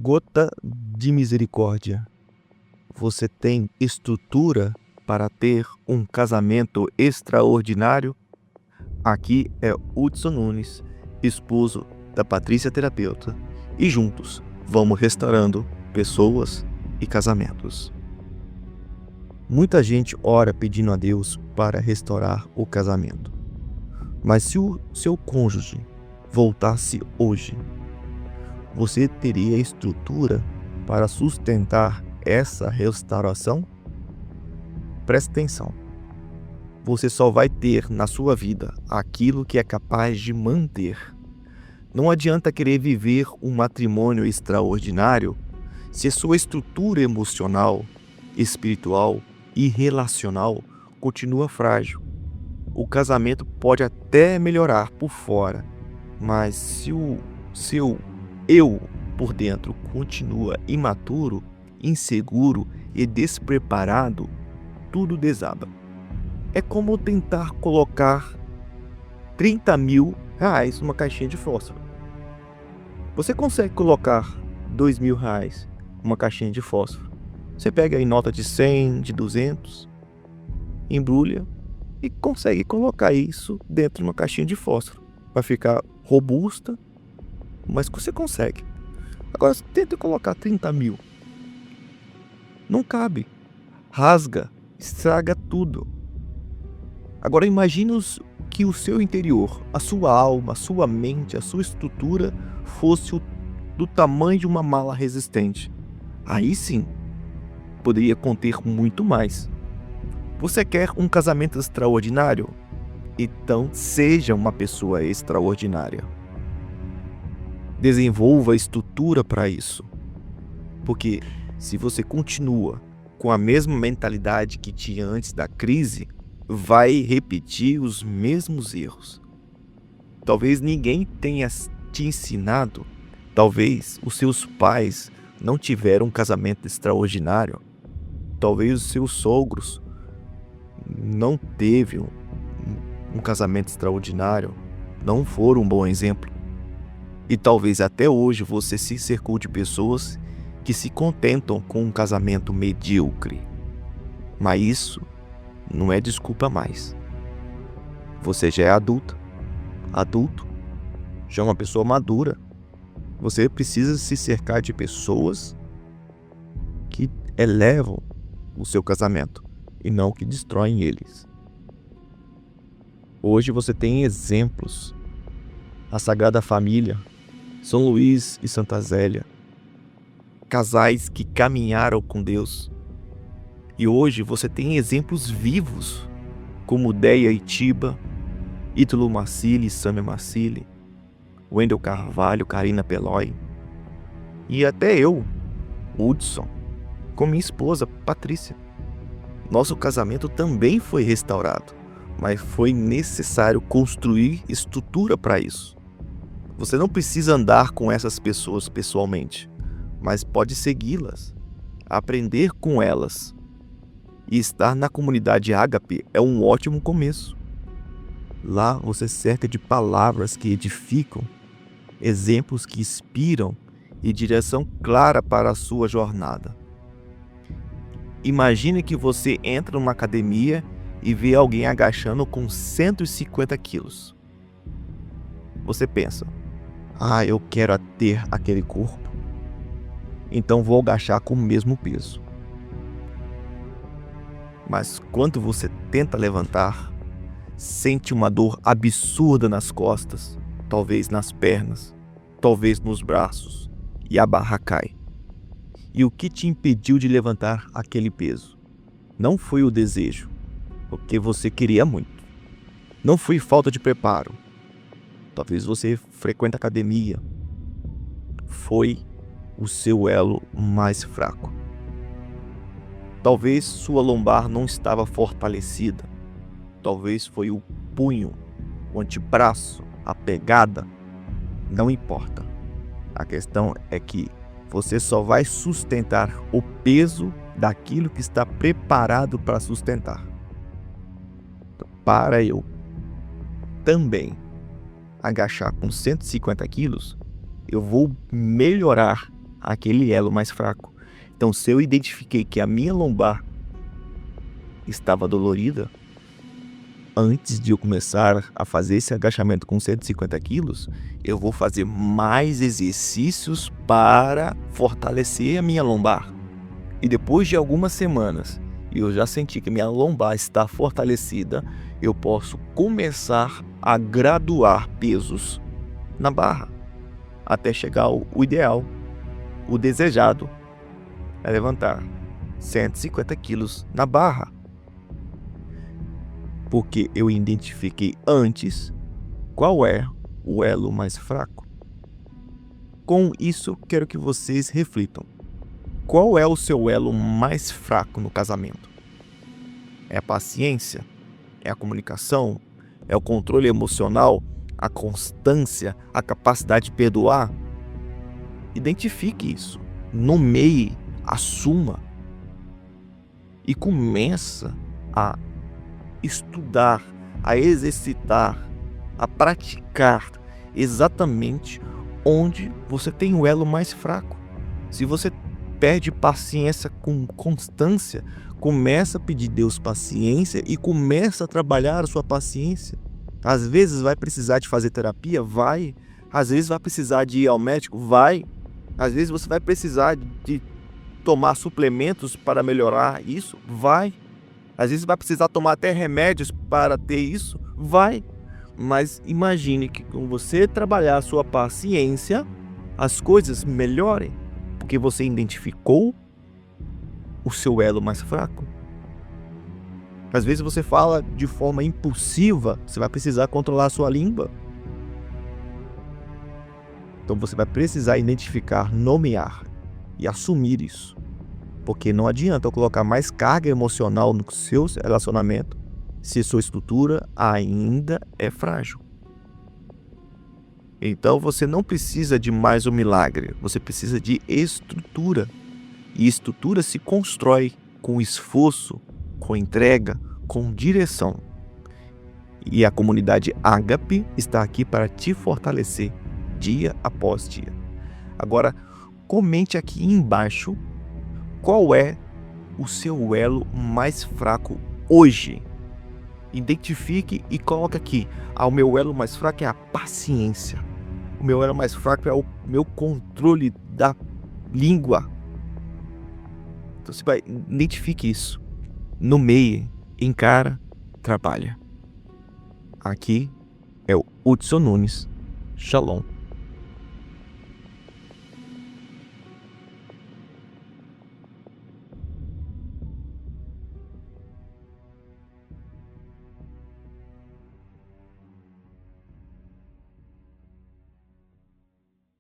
Gota de misericórdia. Você tem estrutura para ter um casamento extraordinário? Aqui é Hudson Nunes, esposo da Patrícia Terapeuta, e juntos vamos restaurando pessoas e casamentos. Muita gente ora pedindo a Deus para restaurar o casamento. Mas se o seu cônjuge voltasse hoje, você teria estrutura para sustentar essa restauração? Preste atenção. Você só vai ter na sua vida aquilo que é capaz de manter. Não adianta querer viver um matrimônio extraordinário se a sua estrutura emocional, espiritual e relacional continua frágil. O casamento pode até melhorar por fora, mas se o seu eu por dentro continua imaturo, inseguro e despreparado, tudo desaba. É como tentar colocar 30 mil reais numa caixinha de fósforo. Você consegue colocar 2 mil reais numa caixinha de fósforo. Você pega aí nota de 100, de 200, embrulha e consegue colocar isso dentro de uma caixinha de fósforo. Vai ficar robusta, mas você consegue. Agora, tenta colocar 30 mil. Não cabe. Rasga, estraga tudo. Agora, imagine que o seu interior, a sua alma, a sua mente, a sua estrutura fosse do tamanho de uma mala resistente. Aí sim, poderia conter muito mais. Você quer um casamento extraordinário? Então, seja uma pessoa extraordinária. Desenvolva a estrutura para isso. Porque se você continua com a mesma mentalidade que tinha antes da crise, vai repetir os mesmos erros. Talvez ninguém tenha te ensinado, talvez os seus pais não tiveram um casamento extraordinário, talvez os seus sogros não teve um casamento extraordinário, não foram um bom exemplo. E talvez até hoje você se cercou de pessoas que se contentam com um casamento medíocre. Mas isso não é desculpa mais. Você já é adulto, já é uma pessoa madura. Você precisa se cercar de pessoas que elevam o seu casamento e não que destroem eles. Hoje você tem exemplos. A Sagrada Família, São Luís e Santa Zélia, casais que caminharam com Deus. E hoje você tem exemplos vivos, como Deia e Tiba, Ítalo Marcilli e Samia Marcilli, Wendel Carvalho, Karina Peloy, e até eu, Hudson, com minha esposa, Patrícia. Nosso casamento também foi restaurado, mas foi necessário construir estrutura para isso. Você não precisa andar com essas pessoas pessoalmente, mas pode segui-las, aprender com elas. E estar na comunidade Ágape é um ótimo começo. Lá você cerca de palavras que edificam, exemplos que inspiram e direção clara para a sua jornada. Imagine que você entra numa academia e vê alguém agachando com 150 quilos. Você pensa, eu quero ter aquele corpo, então vou agachar com o mesmo peso. Mas quando você tenta levantar, sente uma dor absurda nas costas, talvez nas pernas, talvez nos braços, e a barra cai. E o que te impediu de levantar aquele peso? Não foi o desejo, porque você queria muito. Não foi falta de preparo. Talvez você frequente academia. Foi o seu elo mais fraco. Talvez sua lombar não estava fortalecida. Talvez foi o punho, o antebraço, a pegada. Não importa. A questão é que você só vai sustentar o peso daquilo que está preparado para sustentar. Para eu também agachar com 150 quilos, eu vou melhorar aquele elo mais fraco. Então, se eu identifiquei que a minha lombar estava dolorida, antes de eu começar a fazer esse agachamento com 150 quilos, eu vou fazer mais exercícios para fortalecer a minha lombar. E depois de algumas semanas, eu já senti que minha lombar está fortalecida, eu posso começar a graduar pesos na barra, até chegar ao ideal, o desejado, é levantar 150 quilos na barra. Porque eu identifiquei antes qual é o elo mais fraco. Com isso, quero que vocês reflitam. Qual é o seu elo mais fraco no casamento? É a paciência? É a comunicação? É o controle emocional? A constância? A capacidade de perdoar? Identifique isso. Nomeie, assuma. E começa a estudar, a exercitar, a praticar exatamente onde você tem o elo mais fraco. Se você perde paciência com constância, começa a pedir a Deus paciência e começa a trabalhar a sua paciência. Às vezes vai precisar de fazer terapia? Vai. Às vezes vai precisar de ir ao médico? Vai. Às vezes você vai precisar de tomar suplementos para melhorar isso? Vai. Às vezes vai precisar tomar até remédios para ter isso? Vai. Mas imagine que com você trabalhar a sua paciência, as coisas melhorem. Porque você identificou o seu elo mais fraco. Às vezes você fala de forma impulsiva, você vai precisar controlar a sua língua. Então você vai precisar identificar, nomear e assumir isso. Porque não adianta eu colocar mais carga emocional no seu relacionamento se sua estrutura ainda é frágil. Então você não precisa de mais um milagre, você precisa de estrutura. E estrutura se constrói com esforço, com entrega, com direção. E a comunidade Ágape está aqui para te fortalecer dia após dia. Agora, comente aqui embaixo qual é o seu elo mais fraco hoje. Identifique e coloque aqui. O meu elo mais fraco é a paciência. O meu elo mais fraco é o meu controle da língua. Então você vai, identifique isso. Nomeie, encara, trabalha. Aqui é o Hudson Nunes. Shalom.